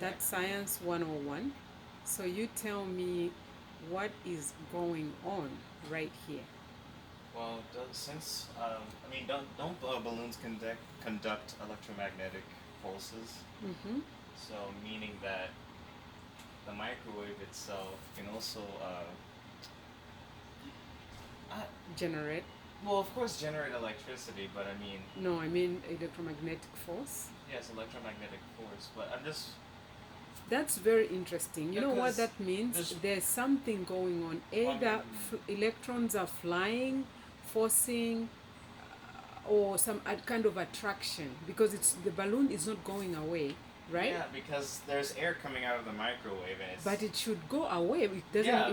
That's Science 101. So you tell me what is going on right here. Well, since I mean, don't balloons conduct electromagnetic pulses? Mm-hmm. So meaning that the microwave itself can also uh, Generate. well, of course, generate electricity, but I mean, No, I mean electromagnetic force. yes, electromagnetic force. But I'm just That's very interesting. You know what because that means? there's There's something going on. well, I mean, Either electrons are flying, forcing, or some kind of attraction because it's the balloon is not going away, right? yeah, because there's air coming out of the microwave, and it's But it should go away. It doesn't. yeah,